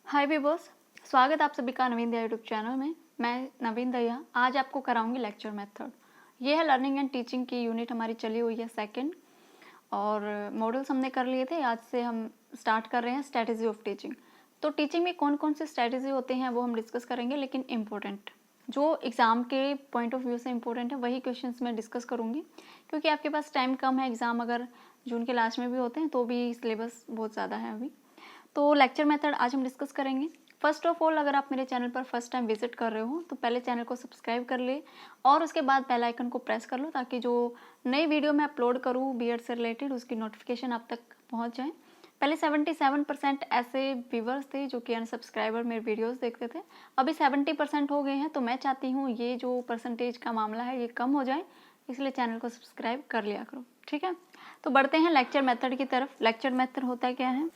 हाय viewers, स्वागत आप सभी का नवीन दया यूट्यूब चैनल में। मैं नवीन दया आज आपको कराऊंगी लेक्चर मेथड। ये है लर्निंग एंड टीचिंग की यूनिट हमारी चली हुई है सेकंड, और मॉडल्स हमने कर लिए थे। आज से हम स्टार्ट कर रहे हैं स्ट्रेटजी ऑफ टीचिंग। तो टीचिंग में कौन कौन से स्ट्रेटजी होते हैं वो हम डिस्कस करेंगे, लेकिन इम्पोर्टेंट जो एग्ज़ाम के पॉइंट ऑफ व्यू से इम्पोर्टेंट है वही क्वेश्चंस मैं डिस्कस करूँगी, क्योंकि आपके पास टाइम कम है। एग्ज़ाम अगर जून के लास्ट में भी होते हैं तो भी सिलेबस बहुत ज़्यादा है अभी। तो लेक्चर मेथड आज हम डिस्कस करेंगे। फर्स्ट ऑफ ऑल, अगर आप मेरे चैनल पर फर्स्ट टाइम विजिट कर रहे हो तो पहले चैनल को सब्सक्राइब कर ले और उसके बाद बेल आइकन को प्रेस कर लो, ताकि जो नई वीडियो मैं अपलोड करूँ बीएड से रिलेटेड उसकी नोटिफिकेशन आप तक पहुंच जाए। पहले 77% ऐसे व्यूवर्स थे जो कि अनसब्सक्राइबर मेरे वीडियोस देखते थे, अभी 70% हो गए हैं। तो मैं चाहती हूँ ये जो परसेंटेज का मामला है ये कम हो जाए, इसलिए चैनल को सब्सक्राइब कर लिया करो, ठीक है। तो बढ़ते हैं लेक्चर मेथड की तरफ। लेक्चर मेथड होता क्या है?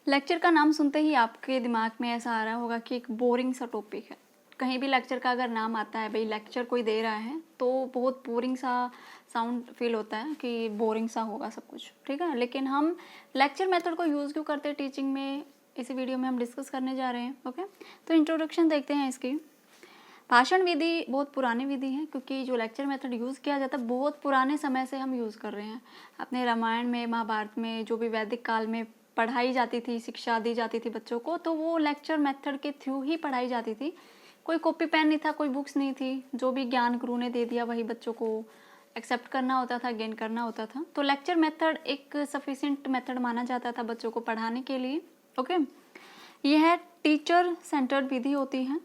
लेक्चर का नाम सुनते ही आपके दिमाग में ऐसा आ रहा होगा कि एक बोरिंग सा टॉपिक है। कहीं भी लेक्चर का अगर नाम आता है, भाई लेक्चर कोई दे रहा है, तो बहुत बोरिंग सा साउंड फील होता है कि बोरिंग सा होगा सब कुछ, ठीक है। लेकिन हम लेक्चर मेथड को यूज़ क्यों करते हैं टीचिंग में, इसी वीडियो में हम डिस्कस करने जा रहे हैं। ओके, तो इंट्रोडक्शन देखते हैं इसकी। भाषण विधि बहुत पुरानी विधि है, क्योंकि जो लेक्चर मेथड यूज़ किया जाता है बहुत पुराने समय से हम यूज़ कर रहे हैं। अपने रामायण में, महाभारत में, जो भी वैदिक काल में पढ़ाई जाती थी, शिक्षा दी जाती थी बच्चों को, तो वो लेक्चर मेथड के थ्रू ही पढ़ाई जाती थी। कोई कॉपी पेन नहीं था, कोई बुक्स नहीं थी। जो भी ज्ञान गुरु ने दे दिया वही बच्चों को एक्सेप्ट करना होता था, गेन करना होता था। तो लेक्चर मेथड एक सफिशिएंट मेथड माना जाता था बच्चों को पढ़ाने के लिए। ओके, यह टीचर सेंटर्ड विधि होती है।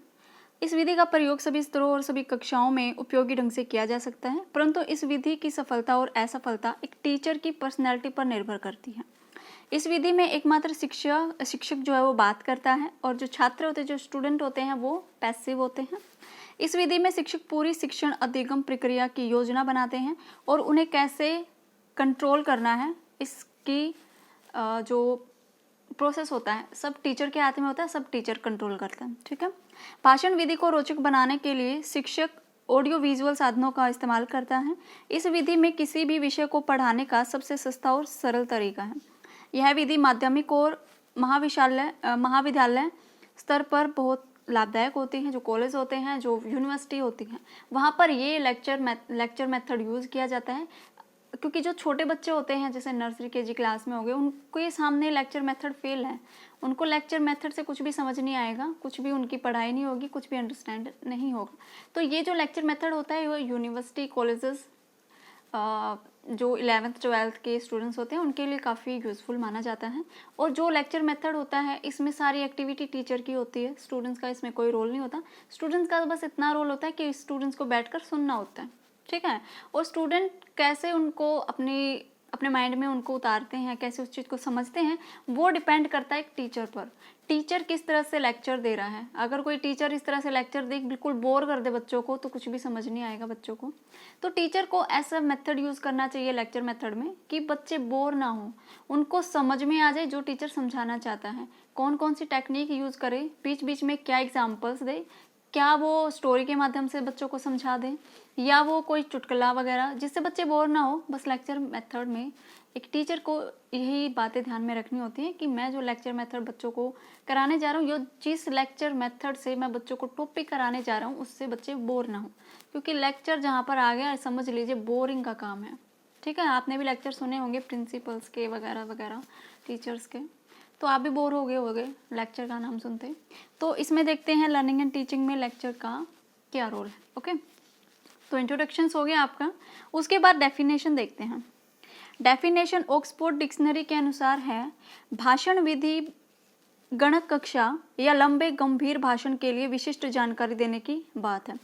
इस विधि का प्रयोग सभी स्तरों और सभी कक्षाओं में उपयोगी ढंग से किया जा सकता है, परंतु इस विधि की सफलता और असफलता एक टीचर की पर्सनैलिटी पर निर्भर करती है। इस विधि में एकमात्र शिक्षक जो है वो बात करता है, और जो छात्र होते हैं, जो स्टूडेंट होते हैं, वो पैसिव होते हैं। इस विधि में शिक्षक पूरी शिक्षण अधिगम प्रक्रिया की योजना बनाते हैं और उन्हें कैसे कंट्रोल करना है, इसकी जो प्रोसेस होता है सब टीचर के हाथ में होता है, सब टीचर कंट्रोल करता है, ठीक है। भाषण विधि को रोचक बनाने के लिए शिक्षक ऑडियो विजुअल साधनों का इस्तेमाल करता है। इस विधि में किसी भी विषय को पढ़ाने का सबसे सस्ता और सरल तरीका है। यह विधि माध्यमिक और महाविद्यालय स्तर पर बहुत लाभदायक होती है। जो कॉलेज होते हैं, जो यूनिवर्सिटी होती हैं, वहाँ पर ये लेक्चर मेथड यूज़ किया जाता है, क्योंकि जो छोटे बच्चे होते हैं, जैसे नर्सरी केजी क्लास में हो गए, उनको ये सामने लेक्चर मेथड फेल है। उनको लेक्चर मेथड से कुछ भी समझ नहीं आएगा, कुछ भी उनकी पढ़ाई नहीं होगी, कुछ भी अंडरस्टैंड नहीं होगा। तो ये जो लेक्चर मेथड होता है वो यूनिवर्सिटी, कॉलेजेस, जो 11th 12th के स्टूडेंट्स होते हैं उनके लिए काफ़ी यूज़फुल माना जाता है। और जो लेक्चर मेथड होता है इसमें सारी एक्टिविटी टीचर की होती है, स्टूडेंट्स का इसमें कोई रोल नहीं होता। स्टूडेंट्स का बस इतना रोल होता है कि स्टूडेंट्स को बैठकर सुनना होता है, ठीक है। और स्टूडेंट कैसे उनको अपने माइंड में उनको उतारते हैं, कैसे उस चीज़ को समझते हैं, वो डिपेंड करता है एक टीचर पर। टीचर किस तरह से लेक्चर दे रहा है। अगर कोई टीचर इस तरह से लेक्चर दे, बिल्कुल बोर कर दे बच्चों को, तो कुछ भी समझ नहीं आएगा बच्चों को। तो टीचर को ऐसा मेथड यूज़ करना चाहिए लेक्चर मेथड में कि बच्चे बोर ना हो, उनको समझ में आ जाए जो टीचर समझाना चाहता है। कौन कौन सी टेक्निक यूज़ करे, बीच बीच में क्या एग्जाम्पल्स दे, क्या वो स्टोरी के माध्यम से बच्चों को समझा दें, या वो कोई चुटकुला वगैरह, जिससे बच्चे बोर ना हो। बस लेक्चर मेथड में एक टीचर को यही बातें ध्यान में रखनी होती हैं कि मैं जो लेक्चर मेथड बच्चों को कराने जा रहा हूँ, जिस लेक्चर मेथड से मैं बच्चों को टॉपिक कराने जा रहा हूँ, उससे बच्चे बोर ना हो। क्योंकि लेक्चर जहाँ पर आ गया, समझ लीजिए बोरिंग का काम है, ठीक है। आपने भी लेक्चर सुने होंगे प्रिंसिपल्स के वगैरह वगैरह, टीचर्स के, तो आप भी बोर हो गए होंगे लेक्चर का नाम सुनते। तो इसमें देखते हैं लर्निंग एंड टीचिंग में लेक्चर का क्या रोल है। ओके, तो इंट्रोडक्शन हो गया आपका। उसके बाद डेफिनेशन देखते हैं। डेफिनेशन ऑक्सफोर्ड डिक्शनरी के अनुसार है, भाषण विधि गणक कक्षा या लंबे गंभीर भाषण के लिए विशिष्ट जानकारी देने की बात है।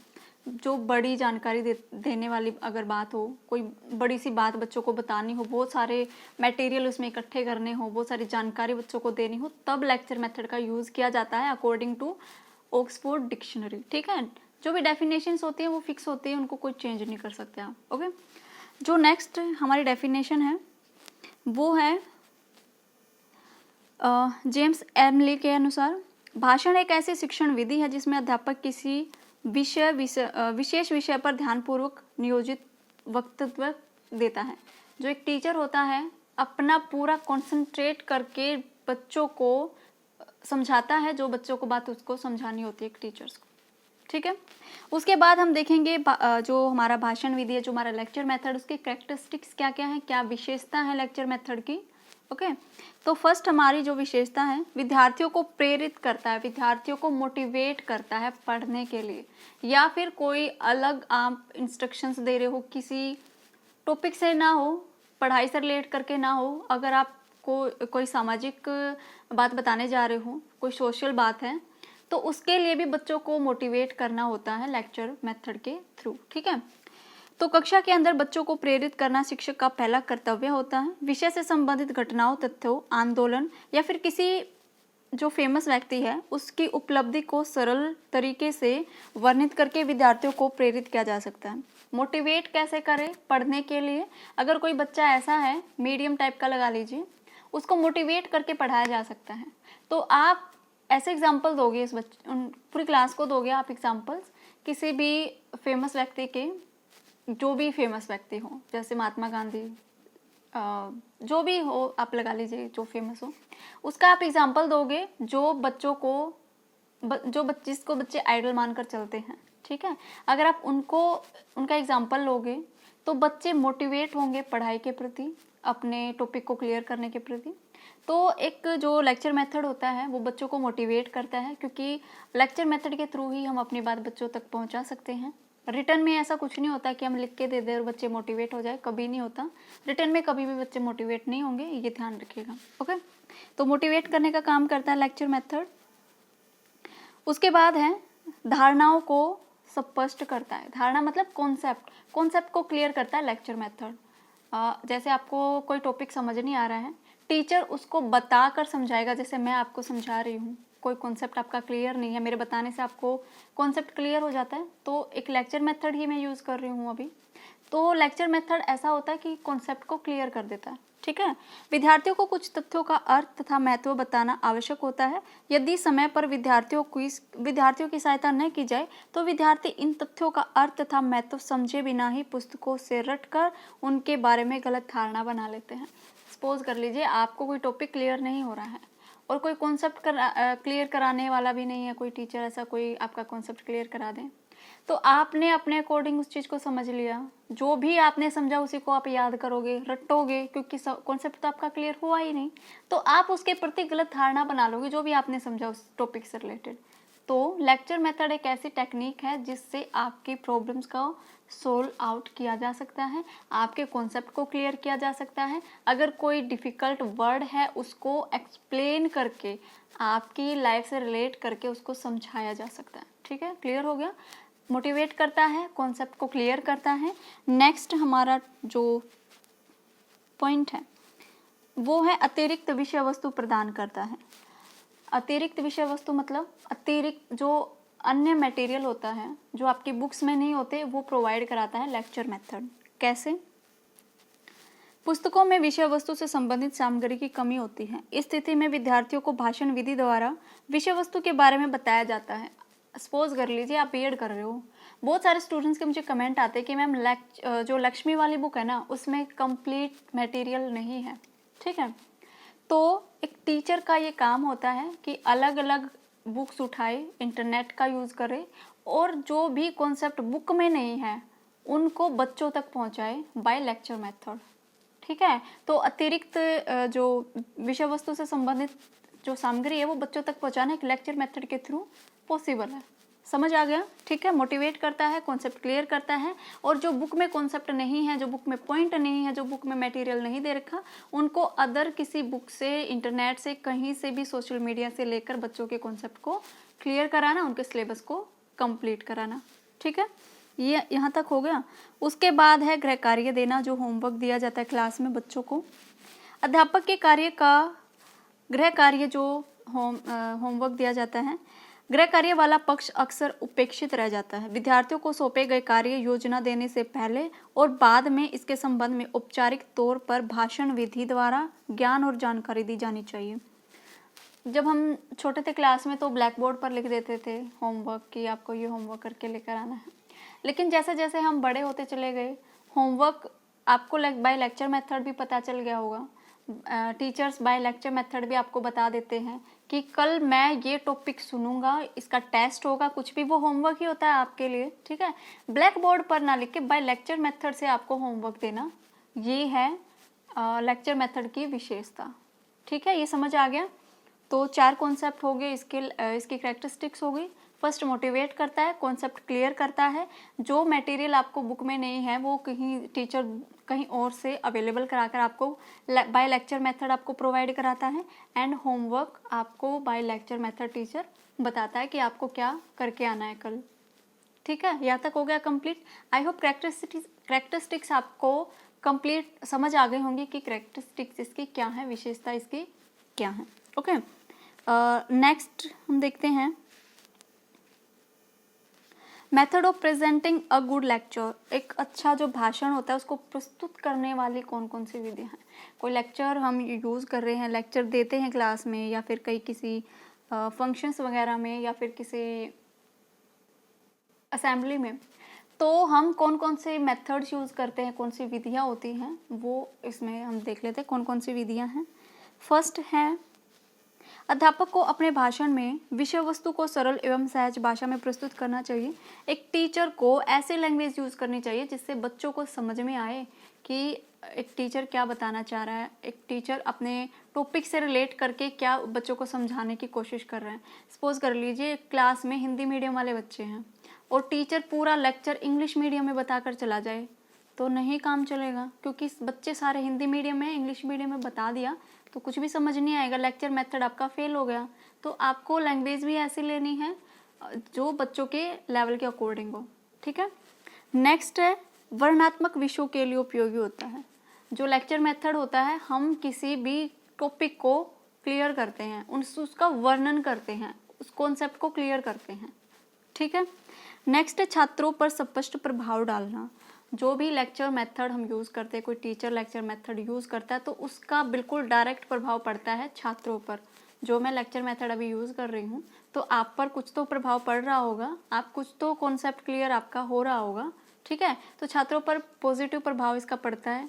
जो बड़ी जानकारी देने वाली अगर बात हो, कोई बड़ी सी बात बच्चों को बतानी हो, बहुत सारे मटेरियल उसमें इकट्ठे करने हो, बहुत सारी जानकारी बच्चों को देनी हो, तब लेक्चर मेथड का यूज़ किया जाता है अकॉर्डिंग टू ऑक्सफोर्ड डिक्शनरी, ठीक है। जो भी डेफिनेशंस होती हैं वो फिक्स होती है, उनको कोई चेंज नहीं कर सकते आप। ओके, जो नेक्स्ट हमारी डेफिनेशन है वो है जेम्स एमली के अनुसार, भाषण एक ऐसी शिक्षण विधि है जिसमें अध्यापक किसी विशेष विषय पर ध्यानपूर्वक नियोजित वक्तव्य देता है। जो एक टीचर होता है अपना पूरा कंसंट्रेट करके बच्चों को समझाता है, जो बच्चों को बात उसको समझानी होती है एक टीचर्स को, ठीक है। उसके बाद हम देखेंगे जो हमारा भाषण विधि है, जो हमारा लेक्चर मेथड, उसकी कैरेक्टरिस्टिक्स क्या क्या है, क्या विशेषता है लेक्चर मेथड की। ओके, तो फर्स्ट हमारी जो विशेषता है, विद्यार्थियों को प्रेरित करता है, विद्यार्थियों को मोटिवेट करता है पढ़ने के लिए, या फिर कोई अलग आप इंस्ट्रक्शंस दे रहे हो, किसी टॉपिक से ना हो, पढ़ाई से रिलेट करके ना हो, अगर आपको कोई सामाजिक बात बताने जा रहे हो, कोई सोशल बात है, तो उसके लिए भी बच्चों को मोटिवेट करना होता है लेक्चर मेथड के थ्रू, ठीक है। तो कक्षा के अंदर बच्चों को प्रेरित करना शिक्षक का पहला कर्तव्य होता है। विषय से संबंधित घटनाओं, तथ्यों, आंदोलन या फिर किसी जो फेमस व्यक्ति है उसकी उपलब्धि को सरल तरीके से वर्णित करके विद्यार्थियों को प्रेरित किया जा सकता है। मोटिवेट कैसे करें पढ़ने के लिए, अगर कोई बच्चा ऐसा है मीडियम टाइप का लगा लीजिए, उसको मोटिवेट करके पढ़ाया जा सकता है। तो आप ऐसे एग्जाम्पल दोगे, इस पूरी क्लास को दोगे आप एग्जाम्पल्स किसी भी फेमस व्यक्ति के, जो भी फेमस व्यक्ति हो, जैसे महात्मा गांधी, जो भी हो आप लगा लीजिए जो फेमस हो, उसका आप एग्जाम्पल दोगे जो बच्चों को जिसको बच्चे आइडल मानकर चलते हैं, ठीक है। अगर आप उनका एग्जाम्पल लोगे तो बच्चे मोटिवेट होंगे पढ़ाई के प्रति, अपने टॉपिक को क्लियर करने के प्रति। तो एक जो लेक्चर मेथड होता है वो बच्चों को मोटिवेट करता है, क्योंकि लेक्चर मेथड के थ्रू ही हम अपनी बात बच्चों तक पहुंचा सकते हैं। रिटर्न में ऐसा कुछ नहीं होता कि हम लिख के दे दें और बच्चे मोटिवेट हो जाए, कभी नहीं होता। रिटर्न में कभी भी बच्चे मोटिवेट नहीं होंगे, ये ध्यान रखिएगा। ओके, तो मोटिवेट करने का काम करता है लेक्चर मेथड। उसके बाद है धारणाओं को स्पष्ट करता है। धारणा मतलब कॉन्सेप्ट को क्लियर करता है लेक्चर मेथड। जैसे आपको कोई टॉपिक समझ नहीं आ रहा है, टीचर उसको बता कर समझाएगा। जैसे मैं आपको समझा रही हूँ, कोई कॉन्सेप्ट आपका क्लियर नहीं है, मेरे बताने से आपको कॉन्सेप्ट क्लियर हो जाता है, तो एक लेक्चर मेथड ही मैं यूज़ कर रही हूँ अभी। तो लेक्चर मेथड ऐसा होता है कि कॉन्सेप्ट को क्लियर कर देता है, ठीक है। विद्यार्थियों को कुछ तथ्यों का अर्थ तथा महत्व बताना आवश्यक होता है। यदि समय पर विद्यार्थियों की सहायता न की जाए तो विद्यार्थी इन तथ्यों का अर्थ तथा महत्व समझे बिना ही पुस्तकों से रटकर उनके बारे में गलत धारणा बना लेते हैं। सपोज कर लीजिए आपको कोई टॉपिक क्लियर नहीं हो रहा है और कोई कॉन्सेप्ट क्लियर कराने वाला भी नहीं है, कोई टीचर ऐसा कोई आपका कॉन्सेप्ट क्लियर करा दें, तो आपने अपने अकॉर्डिंग उस चीज़ को समझ लिया, जो भी आपने समझा उसी को आप याद करोगे, रटोगे, क्योंकि कॉन्सेप्ट तो आपका क्लियर हुआ ही नहीं, तो आप उसके प्रति गलत धारणा बना लोगे जो भी आपने समझा उस टॉपिक से रिलेटेड। तो लेक्चर मेथड एक ऐसी टेक्निक है जिससे आपकी प्रॉब्लम्स का सोल्व आउट किया जा सकता है, आपके कॉन्सेप्ट को क्लियर किया जा सकता है। अगर कोई डिफ़िकल्ट वर्ड है उसको एक्सप्लेन करके, आपकी लाइफ से रिलेट करके उसको समझाया जा सकता है, ठीक है। क्लियर हो गया। मोटिवेट करता है, कॉन्सेप्ट को क्लियर करता है। नेक्स्ट हमारा जो पॉइंट है वो है अतिरिक्त विषय वस्तु प्रदान करता है। अतिरिक्त विषय वस्तु मतलब अतिरिक्त जो अन्य मटेरियल होता है जो आपकी बुक्स में नहीं होते, वो प्रोवाइड कराता है लेक्चर मेथड। कैसे? पुस्तकों में विषय वस्तु से संबंधित सामग्री की कमी होती है। इस स्थिति में विद्यार्थियों को भाषण विधि द्वारा विषय वस्तु के बारे में बताया जाता है। सपोज कर लीजिए आप बीएड कर रहे हो, बहुत सारे स्टूडेंट्स के मुझे कमेंट आते हैं कि मैम जो लक्ष्मी वाली बुक है ना उसमें कंप्लीट मटेरियल नहीं है, ठीक है। तो एक टीचर का ये काम होता है कि अलग अलग बुक्स उठाए, इंटरनेट का यूज़ करे और जो भी कॉन्सेप्ट बुक में नहीं है उनको बच्चों तक पहुंचाए बाय लेक्चर मेथड, ठीक है। तो अतिरिक्त जो विषय वस्तु से संबंधित जो सामग्री है वो बच्चों तक पहुंचाना एक लेक्चर मेथड के थ्रू पॉसिबल है। समझ आ गया? ठीक है। मोटिवेट करता है, कॉन्सेप्ट क्लियर करता है, और जो बुक में कॉन्सेप्ट नहीं है, जो बुक में पॉइंट नहीं है, जो बुक में मटेरियल नहीं दे रखा, उनको अदर किसी बुक से, इंटरनेट से, कहीं से भी, सोशल मीडिया से लेकर बच्चों के कॉन्सेप्ट को क्लियर कराना, उनके सिलेबस को कंप्लीट कराना, ठीक है। ये यहाँ तक हो गया। उसके बाद है गृह कार्य देना, जो होमवर्क दिया जाता है क्लास में बच्चों को। अध्यापक के कार्य का गृह कार्य जो होमवर्क दिया जाता है, गृह कार्य वाला पक्ष अक्सर उपेक्षित रह जाता है। विद्यार्थियों को सौंपे गए कार्य योजना देने से पहले और बाद में इसके संबंध में औपचारिक तौर पर भाषण विधि द्वारा ज्ञान और जानकारी दी जानी चाहिए। जब हम छोटे थे क्लास में तो ब्लैक बोर्ड पर लिख देते थे होमवर्क कि आपको ये होमवर्क करके लेकर आना है, लेकिन जैसे जैसे हम बड़े होते चले गए, होमवर्क आपको बाय लेक्चर मेथड भी पता चल गया होगा, टीचर्स बाय लेक्चर मेथड भी आपको बता देते हैं कि कल मैं ये टॉपिक सुनूंगा, इसका टेस्ट होगा, कुछ भी वो होमवर्क ही होता है आपके लिए, ठीक है। ब्लैक बोर्ड पर ना लिख के बाय लेक्चर मेथड से आपको होमवर्क देना, ये है लेक्चर मेथड की विशेषता, ठीक है। ये समझ आ गया। तो 4 कॉन्सेप्ट हो गए, इसकी करैक्टरिस्टिक्स हो गई। फर्स्ट, मोटिवेट करता है, कॉन्सेप्ट क्लियर करता है। जो मटेरियल आपको बुक में नहीं है वो टीचर कहीं और से अवेलेबल कराकर आपको बाय लेक्चर मेथड आपको प्रोवाइड कराता है। एंड होमवर्क आपको बाय लेक्चर मेथड टीचर बताता है कि आपको क्या करके आना है कल, ठीक है। यहाँ तक हो गया कंप्लीट। आई होप करैक्टरिस्टिक्स आपको कंप्लीट समझ आ गई होंगी कि करैक्टरिस्टिक्स इसकी क्या है, विशेषता इसकी क्या है। ओके, नेक्स्ट हम देखते हैं method of presenting a good lecture. एक अच्छा जो भाषण होता है उसको प्रस्तुत करने वाली कौन कौन सी विधियाँ हैं। कोई लेक्चर हम यूज़ कर रहे हैं, लेक्चर देते हैं क्लास में या फिर कहीं किसी फंक्शंस वगैरह में या फिर किसी असेंबली में, तो हम कौन कौन से मेथड्स यूज़ करते हैं, कौन सी विधियाँ होती हैं, वो इसमें हम देख लेते हैं कौन कौन सी विधियाँ हैं। फर्स्ट है, अध्यापक को अपने भाषण में विषय वस्तु को सरल एवं सहज भाषा में प्रस्तुत करना चाहिए। एक टीचर को ऐसे लैंग्वेज यूज़ करनी चाहिए जिससे बच्चों को समझ में आए कि एक टीचर क्या बताना चाह रहा है, एक टीचर अपने टॉपिक से रिलेट करके क्या बच्चों को समझाने की कोशिश कर रहे हैं। सपोज कर लीजिए क्लास में हिंदी मीडियम वाले बच्चे हैं और टीचर पूरा लेक्चर इंग्लिश मीडियम में बताकर चला जाए तो नहीं काम चलेगा, क्योंकि बच्चे सारे हिंदी मीडियम में इंग्लिश मीडियम में बता दिया तो कुछ भी समझ नहीं आएगा, लेक्चर मेथड आपका फेल हो गया। तो आपको लैंग्वेज भी ऐसी लेनी है जो बच्चों के लेवल के अकॉर्डिंग हो, ठीक है। नेक्स्ट है, वर्णनात्मक विषयों के लिए उपयोगी होता है। जो लेक्चर मेथड होता है, हम किसी भी टॉपिक को क्लियर करते हैं, उसका वर्णन करते हैं, उस कॉन्सेप्ट को क्लियर करते हैं, ठीक है। नेक्स्ट है, छात्रों पर स्पष्ट प्रभाव डालना। जो भी लेक्चर मेथड हम यूज़ करते हैं, कोई टीचर लेक्चर मेथड यूज़ करता है तो उसका बिल्कुल डायरेक्ट प्रभाव पड़ता है छात्रों पर। जो मैं लेक्चर मेथड अभी यूज़ कर रही हूँ तो आप पर कुछ तो प्रभाव पड़ रहा होगा, आप कुछ तो कॉन्सेप्ट क्लियर आपका हो रहा होगा, ठीक है। तो छात्रों पर पॉजिटिव प्रभाव इसका पड़ता है।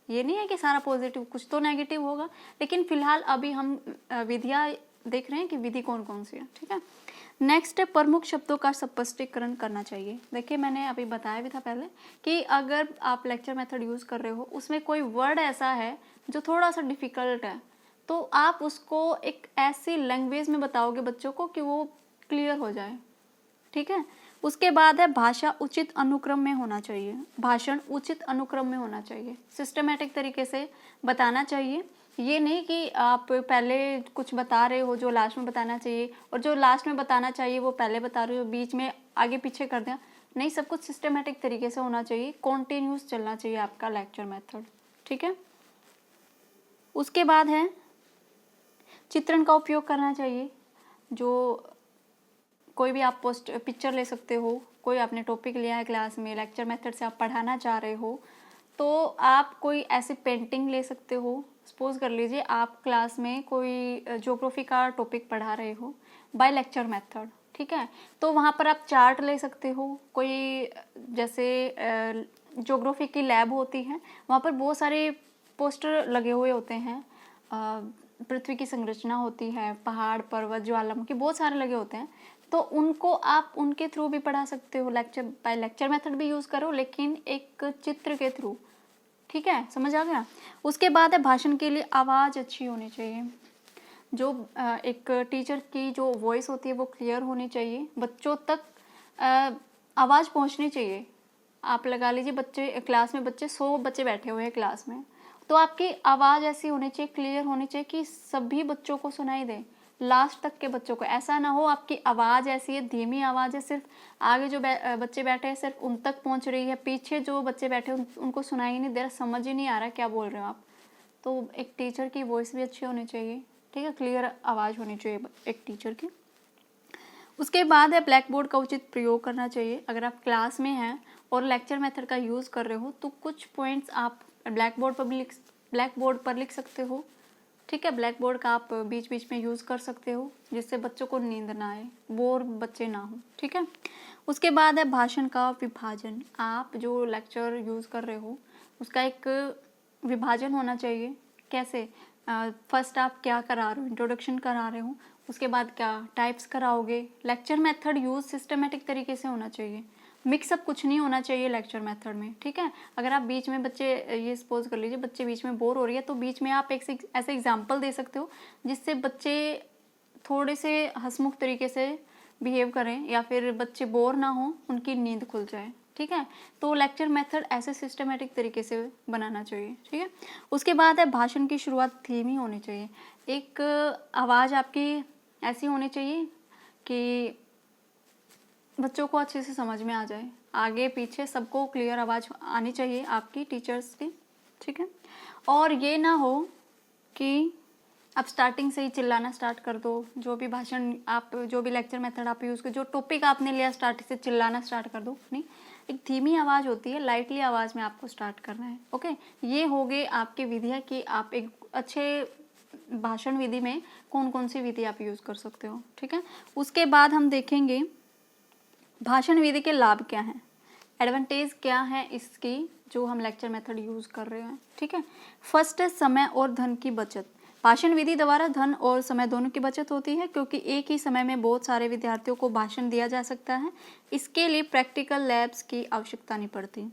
ये नहीं है कि सारा पॉजिटिव, कुछ तो नेगेटिव होगा, लेकिन फिलहाल अभी हम विधियाँ देख रहे हैं कि विधि कौन कौन सी है, ठीक है। नेक्स्ट है, प्रमुख शब्दों का स्पष्टीकरण करना चाहिए। देखिए मैंने अभी बताया भी था पहले कि अगर आप लेक्चर मेथड यूज़ कर रहे हो, उसमें कोई वर्ड ऐसा है जो थोड़ा सा डिफ़िकल्ट है, तो आप उसको एक ऐसी लैंग्वेज में बताओगे बच्चों को कि वो क्लियर हो जाए, ठीक है। उसके बाद है, भाषा उचित अनुक्रम में होना चाहिए। भाषण उचित अनुक्रम में होना चाहिए, सिस्टमेटिक तरीके से बताना चाहिए। ये नहीं कि आप पहले कुछ बता रहे हो जो लास्ट में बताना चाहिए और जो लास्ट में बताना चाहिए वो पहले बता रहे हो, बीच में आगे पीछे कर दें। नहीं, सब कुछ सिस्टमेटिक तरीके से होना चाहिए, कॉन्टिन्यूस चलना चाहिए आपका लेक्चर मेथड, ठीक है। उसके बाद है, चित्रण का उपयोग करना चाहिए। जो कोई भी आप पिक्चर ले सकते हो, कोई आपने टॉपिक लिया है क्लास में, लेक्चर मेथड से आप पढ़ाना चाह रहे हो तो आप कोई ऐसी पेंटिंग ले सकते हो। सपोज कर लीजिए आप क्लास में कोई ज्योग्राफी का टॉपिक पढ़ा रहे हो बाय लेक्चर मेथड, ठीक है। तो वहाँ पर आप चार्ट ले सकते हो। कोई जैसे ज्योग्राफी की लैब होती है, वहाँ पर बहुत सारे पोस्टर लगे हुए होते हैं, पृथ्वी की संरचना होती है, पहाड़ पर्वत ज्वालामुखी बहुत सारे लगे होते हैं, तो उनको आप उनके थ्रू भी पढ़ा सकते हो। लेक्चर बाय लेक्चर मेथड भी यूज़ करो लेकिन एक चित्र के थ्रू, ठीक है, समझ आ गया। उसके बाद है, भाषण के लिए आवाज़ अच्छी होनी चाहिए। जो एक टीचर की जो वॉइस होती है वो क्लियर होनी चाहिए, बच्चों तक आवाज़ पहुंचनी चाहिए। आप लगा लीजिए बच्चे क्लास में, बच्चे 100 बच्चे बैठे हुए हैं क्लास में, तो आपकी आवाज़ ऐसी होनी चाहिए, क्लियर होनी चाहिए कि सभी बच्चों को सुनाई दे, लास्ट तक के बच्चों को। ऐसा ना हो आपकी आवाज़ ऐसी है, धीमी आवाज़ है, सिर्फ आगे जो बच्चे बैठे हैं सिर्फ उन तक पहुंच रही है, पीछे जो बच्चे बैठे हैं उनको सुनाई नहीं दे रहा, समझ ही नहीं आ रहा क्या बोल रहे हो आप। तो एक टीचर की वॉइस भी अच्छी होनी चाहिए, ठीक है, क्लियर आवाज़ होनी चाहिए एक टीचर की। उसके बाद है, ब्लैक बोर्ड का उचित प्रयोग करना चाहिए। अगर आप क्लास में हैं और लेक्चर मेथड का यूज़ कर रहे हो तो कुछ पॉइंट्स आप ब्लैक बोर्ड पर लिख सकते हो, ठीक है। ब्लैक बोर्ड का आप बीच बीच में यूज़ कर सकते हो जिससे बच्चों को नींद ना आए, बोर बच्चे ना हो, ठीक है। उसके बाद है, भाषण का विभाजन। आप जो लेक्चर यूज़ कर रहे हो उसका एक विभाजन होना चाहिए, कैसे फर्स्ट आप क्या करा रहे हो, इंट्रोडक्शन करा रहे हो, उसके बाद क्या टाइप्स कराओगे। लेक्चर मेथड यूज सिस्टमेटिक तरीके से होना चाहिए, मिक्सअप कुछ नहीं होना चाहिए लेक्चर मेथड में, ठीक है। अगर आप बीच में बच्चे, ये सपोज कर लीजिए बच्चे बीच में बोर हो रही है, तो बीच में आप एक ऐसे एग्जाम्पल दे सकते हो जिससे बच्चे थोड़े से हंसमुख तरीके से बिहेव करें, या फिर बच्चे बोर ना हो, उनकी नींद खुल जाए, ठीक है। तो लेक्चर मेथड ऐसे सिस्टमेटिक तरीके से बनाना चाहिए, ठीक है। उसके बाद है भाषण की शुरुआत थीम ही होनी चाहिए। एक आवाज़ आपकी ऐसी होनी चाहिए कि बच्चों को अच्छे से समझ में आ जाए, आगे पीछे सबको क्लियर आवाज़ आनी चाहिए आपकी टीचर्स की, ठीक है। और ये ना हो कि आप स्टार्टिंग से ही चिल्लाना स्टार्ट कर दो, जो भी भाषण आप, जो भी लेक्चर मेथड आप यूज़ करो, जो टॉपिक आपने लिया स्टार्टिंग से चिल्लाना स्टार्ट कर दो, नहीं। एक धीमी आवाज़ होती है, लाइटली आवाज़ में आपको स्टार्ट करना है, ओके। ये हो गई आपकी विधियाँ कि आप एक अच्छे भाषण विधि में कौन कौन सी विधि आप यूज़ कर सकते हो, ठीक है। उसके बाद हम देखेंगे भाषण विधि के लाभ क्या हैं, एडवांटेज क्या है इसकी, जो हम लेक्चर मेथड यूज़ कर रहे हैं, ठीक है। फर्स्ट है समय और धन की बचत। भाषण विधि द्वारा धन और समय दोनों की बचत होती है, क्योंकि एक ही समय में बहुत सारे विद्यार्थियों को भाषण दिया जा सकता है। इसके लिए प्रैक्टिकल लैब्स की आवश्यकता नहीं पड़ती।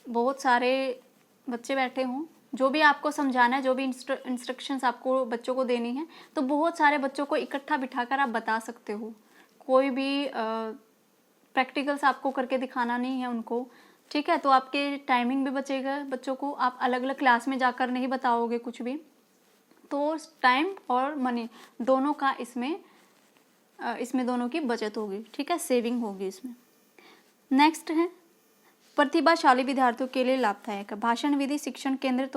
बहुत सारे बच्चे बैठे हों, जो भी आपको समझाना है, जो भी इंस्ट्रक्शंस आपको बच्चों को देनी है, तो बहुत सारे बच्चों को इकट्ठा बिठाकर आप बता सकते हो। कोई भी प्रैक्टिकल्स आपको करके दिखाना नहीं है उनको, ठीक है। तो आपके टाइमिंग भी बचेगा, बच्चों को आप अलग अलग क्लास में जाकर नहीं बताओगे कुछ भी, तो टाइम और मनी दोनों का इसमें दोनों की बचत होगी, ठीक है, सेविंग होगी इसमें। नेक्स्ट है प्रतिभाशाली विद्यार्थियों के लिए लाभदायक है। भाषण विधि शिक्षक केंद्रित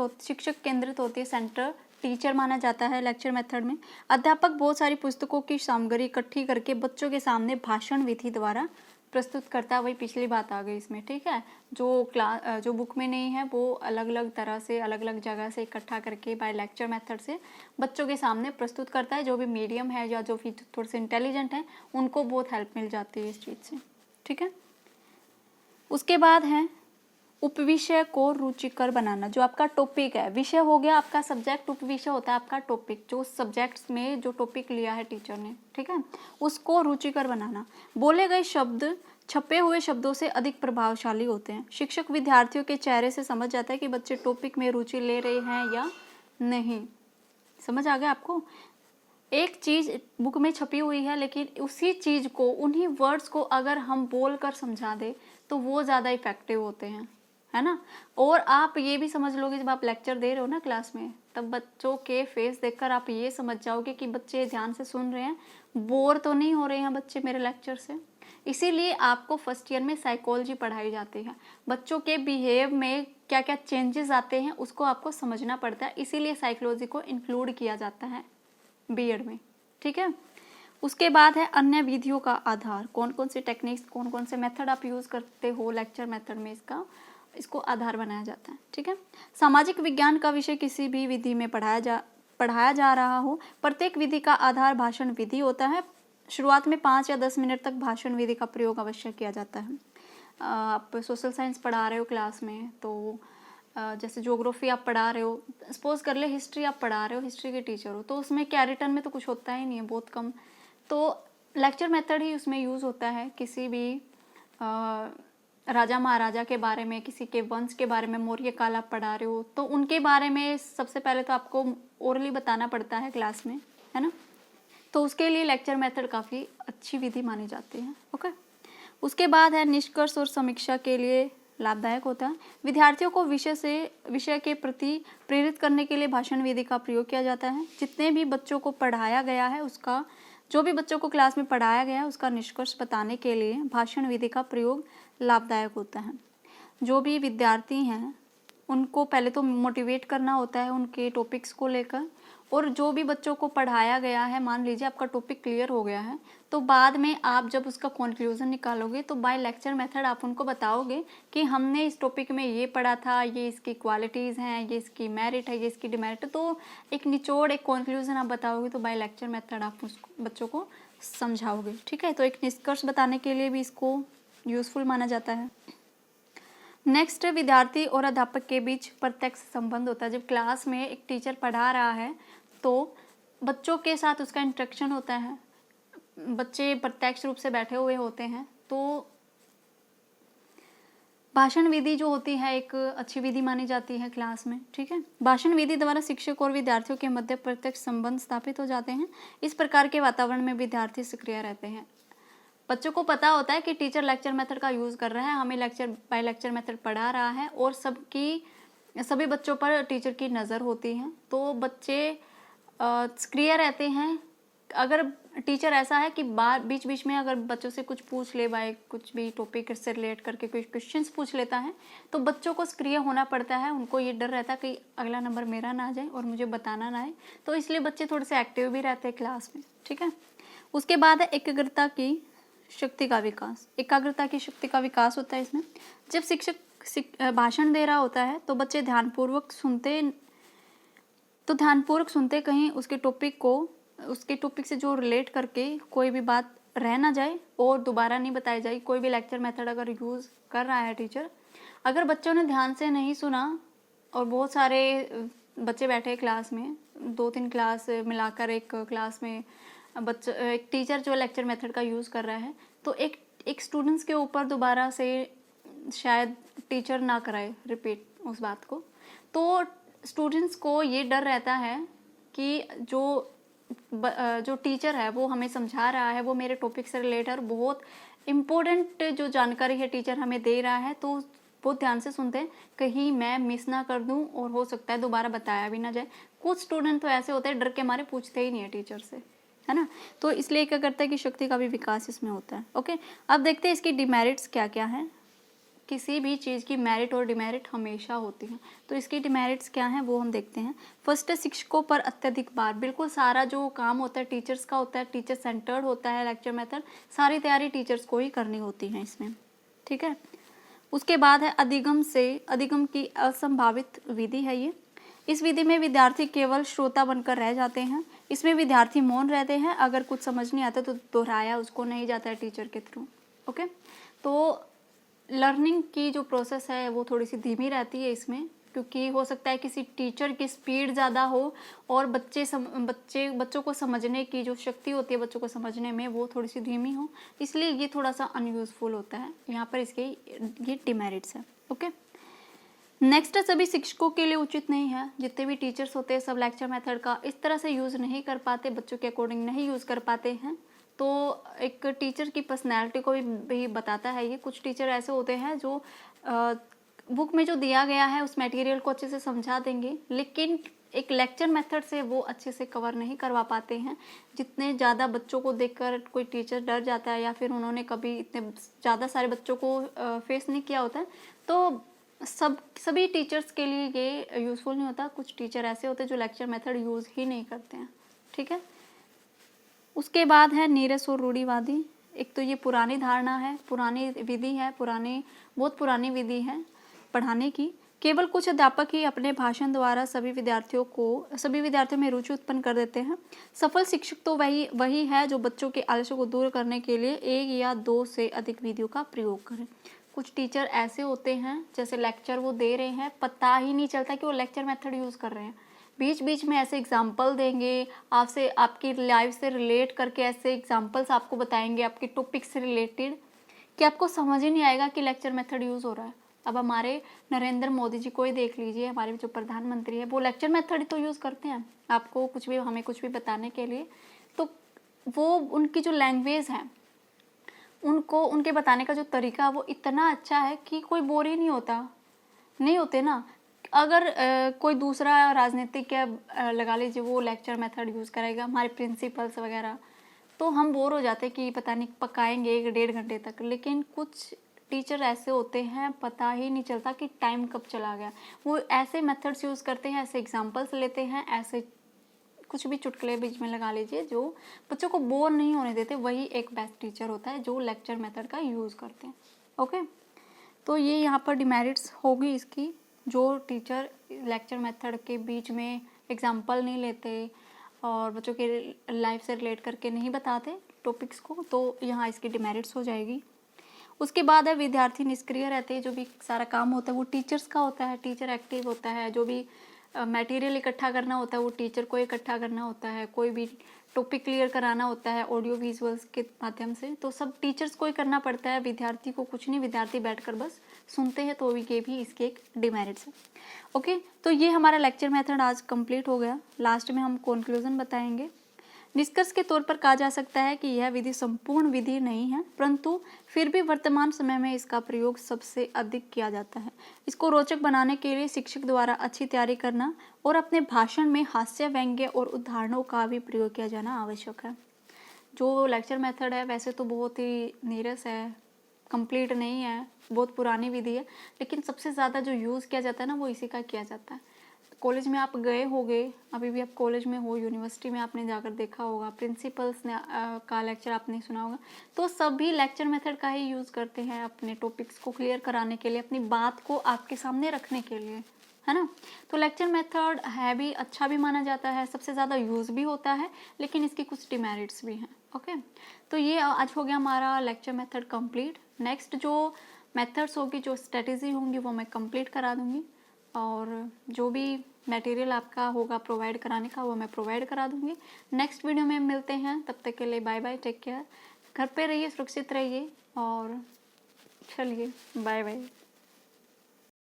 होती है, सेंटर टीचर माना जाता है लेक्चर मेथड में। अध्यापक बहुत सारी पुस्तकों की सामग्री इकट्ठी करके बच्चों के सामने भाषण विधि द्वारा प्रस्तुत करता है। वही पिछली बात आ गई इसमें, ठीक है। जो बुक में नहीं है वो अलग अलग तरह से, अलग अलग जगह से इकट्ठा करके बाय लेक्चर मेथड से बच्चों के सामने प्रस्तुत करता है। जो भी मीडियम है या जो भी थोड़े से इंटेलिजेंट हैं, उनको बहुत हेल्प मिल जाती है इस चीज़ से, ठीक है। उसके बाद है उपविषय को रुचिकर बनाना। जो आपका टॉपिक है, विषय हो गया आपका सब्जेक्ट, उपविषय होता है आपका टॉपिक, जो सब्जेक्ट्स में जो टॉपिक लिया है टीचर ने, ठीक है, उसको रुचिकर बनाना। बोले गए शब्द छपे हुए शब्दों से अधिक प्रभावशाली होते हैं। शिक्षक विद्यार्थियों के चेहरे से समझ जाता है कि बच्चे टॉपिक में रुचि ले रहे हैं या नहीं। समझ आ गया आपको? एक चीज़ बुक में छपी हुई है, लेकिन उसी चीज़ को, उन्हीं वर्ड्स को अगर हम बोल कर समझा दें तो वो ज़्यादा इफेक्टिव होते हैं, है ना। और आप ये भी समझ लोगे, जब आप लेक्चर दे रहे हो ना क्लास में, तब बच्चों के फेस देखकर आप ये समझ जाओगे कि बच्चे ध्यान से सुन रहे हैं, बोर तो नहीं हो रहे हैं बच्चे मेरे लेक्चर से। इसीलिए आपको फर्स्ट ईयर में साइकोलॉजी पढ़ाई जाती है। बच्चों के बिहेव में क्या क्या चेंजेस आते हैं उसको आपको समझना पड़ता है, इसीलिए साइकोलॉजी को इंक्लूड किया जाता है बीएड में, ठीक है। उसके बाद है अन्य विधियों का आधार। कौन कौन से टेक्निक्स, कौन कौन से मेथड आप यूज़ करते हो लेक्चर मेथड में, इसको आधार बनाया जाता है, ठीक है। सामाजिक विज्ञान का विषय किसी भी विधि में पढ़ाया जा रहा हो, प्रत्येक विधि का आधार भाषण विधि होता है। शुरुआत में 5 या 10 मिनट तक भाषण विधि का प्रयोग अवश्य किया जाता है। आप सोशल साइंस पढ़ा रहे हो क्लास में, तो जैसे ज्योग्राफी आप पढ़ा रहे हो, सपोज कर ले हिस्ट्री आप पढ़ा रहे हो, हिस्ट्री के टीचर हो, तो उसमें क्या रिटर्न में तो कुछ होता ही नहीं है, बहुत कम। तो लेक्चर मेथड ही उसमें यूज़ होता है। किसी भी राजा महाराजा के बारे में, किसी के वंश के बारे में, मौर्य काल आप पढ़ा रहे हो, तो उनके बारे में सबसे पहले तो आपको ओरली बताना पड़ता है क्लास में, है ना। तो उसके लिए लेक्चर मेथड काफ़ी अच्छी विधि मानी जाती है, ओके। उसके बाद है निष्कर्ष और समीक्षा के लिए लाभदायक होता है। विद्यार्थियों को विषय के प्रति प्रेरित करने के लिए भाषण विधि का प्रयोग किया जाता है। जितने भी बच्चों को पढ़ाया गया है उसका, जो भी बच्चों को क्लास में पढ़ाया गया है उसका निष्कर्ष बताने के लिए भाषण विधि का प्रयोग लाभदायक होता है। जो भी विद्यार्थी हैं उनको पहले तो मोटिवेट करना होता है उनके टॉपिक्स को लेकर, और जो भी बच्चों को पढ़ाया गया है, मान लीजिए आपका टॉपिक क्लियर हो गया है, तो बाद में आप जब उसका कंक्लूजन निकालोगे तो बाय लेक्चर मेथड आप उनको बताओगे कि हमने इस टॉपिक में ये पढ़ा था, ये इसकी क्वालिटीज़ हैं, ये इसकी मेरिट है, ये इसकी डिमेरिट है। तो एक निचोड़, एक कंक्लूजन आप बताओगे, तो बाय लेक्चर मेथड आप उसको बच्चों को समझाओगे, ठीक है। तो एक निष्कर्ष बताने के लिए भी इसको यूज़फुल माना जाता है। नेक्स्ट, विद्यार्थी और अध्यापक के बीच प्रत्यक्ष संबंध होता है। जब क्लास में एक टीचर पढ़ा रहा है तो बच्चों के साथ उसका इंटरेक्शन होता है, बच्चे प्रत्यक्ष रूप से बैठे हुए होते हैं। तो भाषण विधि जो होती है एक अच्छी विधि मानी जाती है क्लास में, ठीक है। भाषण विधि द्वारा शिक्षक और विद्यार्थियों के मध्य प्रत्यक्ष संबंध स्थापित हो जाते हैं। इस प्रकार के वातावरण में विद्यार्थी सक्रिय रहते हैं। बच्चों को पता होता है कि टीचर लेक्चर मेथड का यूज़ कर रहा है, हमें लेक्चर बाय लेक्चर मेथड पढ़ा रहा है और सभी बच्चों पर टीचर की नज़र होती है, तो बच्चे सक्रिय रहते हैं। अगर टीचर ऐसा है कि बीच बीच में अगर बच्चों से कुछ पूछ ले, बाय कुछ भी टॉपिक से रिलेट करके कोई क्वेश्चंस पूछ लेता है, तो बच्चों को सक्रिय होना पड़ता है। उनको ये डर रहता है कि अगला नंबर मेरा ना आ जाए और मुझे बताना ना आए, तो इसलिए बच्चे थोड़े से एक्टिव भी रहते हैं क्लास में, ठीक है। उसके बाद है एकाग्रता की शक्ति का विकास। एकाग्रता की शक्ति का विकास होता है इसमें। जब शिक्षक भाषण दे रहा होता है तो बच्चे ध्यानपूर्वक सुनते कहीं उसके टॉपिक से जो रिलेट करके कोई भी बात रह ना जाए और दोबारा नहीं बताई जाए। कोई भी लेक्चर मेथड अगर यूज़ कर रहा है टीचर, अगर बच्चों ने ध्यान से नहीं सुना और बहुत सारे बच्चे बैठे क्लास में, 2-3 क्लास मिलाकर एक क्लास में एक टीचर जो लेक्चर मेथड का यूज़ कर रहा है, तो एक स्टूडेंट्स के ऊपर दोबारा से शायद टीचर ना कराए रिपीट उस बात को, तो स्टूडेंट्स को ये डर रहता है कि जो टीचर है वो हमें समझा रहा है, वो मेरे टॉपिक से रिलेटेड बहुत इम्पोर्टेंट जो जानकारी है टीचर हमें दे रहा है, तो बहुत ध्यान से सुनते हैं, कहीं मैं मिस ना कर दूं और हो सकता है दोबारा बताया भी ना जाए। कुछ स्टूडेंट तो ऐसे होते हैं डर के मारे पूछते ही नहीं है टीचर से, है ना। तो इसलिए एकाग्रता की शक्ति का भी विकास इसमें होता है। ओके, अब देखते हैं इसकी डिमेरिट्स क्या क्या हैं। किसी भी चीज़ की मेरिट और डिमेरिट हमेशा होती है, तो इसकी डिमेरिट्स क्या हैं वो हम देखते हैं। फर्स्ट है शिक्षकों पर अत्यधिक भार। बिल्कुल सारा जो काम होता है टीचर्स का होता है, टीचर सेंटर्ड होता है लेक्चर मेथड, सारी तैयारी टीचर्स को ही करनी होती है इसमें, ठीक है। उसके बाद है अधिगम की असंभावित विधि है ये। इस विधि में विद्यार्थी केवल श्रोता बनकर रह जाते हैं। इसमें विद्यार्थी मौन रहते हैं, अगर कुछ समझ नहीं आता तो दोहराया उसको नहीं जाता है टीचर के थ्रू। ओके, तो लर्निंग की जो प्रोसेस है वो थोड़ी सी धीमी रहती है इसमें, क्योंकि हो सकता है किसी टीचर की स्पीड ज़्यादा हो और बच्चों को समझने की जो शक्ति होती है बच्चों को समझने में वो थोड़ी सी धीमी हो, इसलिए ये थोड़ा सा अनयूज़फुल होता है। यहाँ पर इसके ये डिमेरिट्स है। ओके, नेक्स्ट सभी शिक्षकों के लिए उचित नहीं है। जितने भी टीचर्स होते हैं सब लेक्चर मेथड का इस तरह से यूज़ नहीं कर पाते, बच्चों के अकॉर्डिंग नहीं यूज़ कर पाते हैं। तो एक टीचर की पर्सनैलिटी को भी बताता है ये। कुछ टीचर ऐसे होते हैं जो बुक में जो दिया गया है उस मटेरियल को अच्छे से समझा देंगे, लेकिन एक लेक्चर मेथड से वो अच्छे से कवर नहीं करवा पाते हैं। जितने ज़्यादा बच्चों को देखकर कोई टीचर डर जाता है या फिर उन्होंने कभी इतने ज़्यादा सारे बच्चों को फेस नहीं किया होता है, तो सभी टीचर्स के लिए ये यूज़फुल नहीं होता। कुछ टीचर ऐसे होते हैं जो लेक्चर मेथड यूज़ ही नहीं करते हैं, ठीक है। उसके बाद है नीरस और रूढ़िवादी। एक तो ये पुरानी धारणा है, पुरानी विधि है, बहुत पुरानी विधि है पढ़ाने की। केवल कुछ अध्यापक ही अपने भाषण द्वारा सभी विद्यार्थियों में रुचि उत्पन्न कर देते हैं। सफल शिक्षक तो वही है जो बच्चों के आलस्य को दूर करने के लिए 1 या 2 से अधिक विधियों का प्रयोग करें। कुछ टीचर ऐसे होते हैं जैसे लेक्चर वो दे रहे हैं, पता ही नहीं चलता कि वो लेक्चर मेथड यूज़ कर रहे हैं। बीच बीच में ऐसे एग्जाम्पल देंगे, आपकी लाइफ से रिलेट करके ऐसे एग्जाम्पल्स आपको बताएंगे आपके टॉपिक से रिलेटेड, कि आपको समझ ही नहीं आएगा कि लेक्चर मेथड यूज़ हो रहा है। अब हमारे नरेंद्र मोदी जी को ही देख लीजिए, हमारे जो प्रधानमंत्री है वो लेक्चर मेथड तो यूज़ करते हैं आपको हमें कुछ भी बताने के लिए। तो वो उनकी जो लैंग्वेज है, उनके बताने का जो तरीका वो इतना अच्छा है कि कोई बोर ही नहीं होते ना। अगर कोई दूसरा राजनीतिक या लगा लीजिए वो लेक्चर मेथड यूज़ करेगा, हमारे प्रिंसिपल्स वगैरह, तो हम बोर हो जाते कि पता नहीं पकाएंगे 1-1.5 घंटे तक। लेकिन कुछ टीचर ऐसे होते हैं पता ही नहीं चलता कि टाइम कब चला गया। वो ऐसे मेथड्स यूज़ करते हैं, ऐसे एग्जाम्पल्स लेते हैं, ऐसे कुछ भी चुटकुले बीच में लगा लीजिए जो बच्चों को बोर नहीं होने देते। वही एक बेस्ट टीचर होता है जो लेक्चर मेथड का यूज़ करते हैं। ओके, तो ये यहाँ पर डिमेरिट्स होगी इसकी। जो टीचर लेक्चर मेथड के बीच में एग्जाम्पल नहीं लेते और बच्चों के लाइफ से रिलेट करके नहीं बताते टॉपिक्स को, तो यहाँ इसकी डिमेरिट्स हो जाएगी। उसके बाद है विद्यार्थी निष्क्रिय रहते हैं, जो भी सारा काम होता है वो टीचर्स का होता है, टीचर एक्टिव होता है, जो भी मटेरियल इकट्ठा करना होता है वो टीचर को इकट्ठा करना होता है, कोई भी टॉपिक क्लियर कराना होता है ऑडियो विजुअल्स के माध्यम से तो सब टीचर्स को ही करना पड़ता है, विद्यार्थी को कुछ नहीं, विद्यार्थी बैठकर बस सुनते हैं, तो ये भी इसके एक डिमेरिट्स है। ओके, तो ये हमारा लेक्चर मेथड आज कंप्लीट हो गया। लास्ट में हम कंक्लूजन बताएंगे। निष्कर्ष के तौर पर कहा जा सकता है कि यह विधि संपूर्ण विधि नहीं है, परंतु फिर भी वर्तमान समय में इसका प्रयोग सबसे अधिक किया जाता है। इसको रोचक बनाने के लिए शिक्षक द्वारा अच्छी तैयारी करना और अपने भाषण में हास्य, व्यंग्य और उदाहरणों का भी प्रयोग किया जाना आवश्यक है। जो लेक्चर मेथड है वैसे तो बहुत ही नीरस है, कंप्लीट नहीं है, बहुत पुरानी विधि है, लेकिन सबसे ज़्यादा जो यूज़ किया जाता है ना वो इसी का किया जाता है। कॉलेज में आप गए होगे, अभी भी आप कॉलेज में हो, यूनिवर्सिटी में आपने जाकर देखा होगा, प्रिंसिपल्स ने का लेक्चर आपने सुना होगा, तो सभी लेक्चर मेथड का ही यूज़ करते हैं अपने टॉपिक्स को क्लियर कराने के लिए, अपनी बात को आपके सामने रखने के लिए, है ना। तो लेक्चर मेथड है भी अच्छा भी माना जाता है, सबसे ज़्यादा यूज़ भी होता है, लेकिन इसकी कुछ डिमेरिट्स भी हैं। ओके, तो ये आज हो गया हमारा लेक्चर मेथड कंप्लीट। नेक्स्ट जो मेथड्स होगी, जो स्ट्रेटेजी होंगी वो मैं कंप्लीट करा दूँगी, और जो भी मटेरियल आपका होगा प्रोवाइड कराने का वो मैं प्रोवाइड करा दूँगी। नेक्स्ट वीडियो में मिलते हैं, तब तक के लिए बाय बाय, टेक केयर, घर पे रहिए, सुरक्षित रहिए, और चलिए बाय बाय।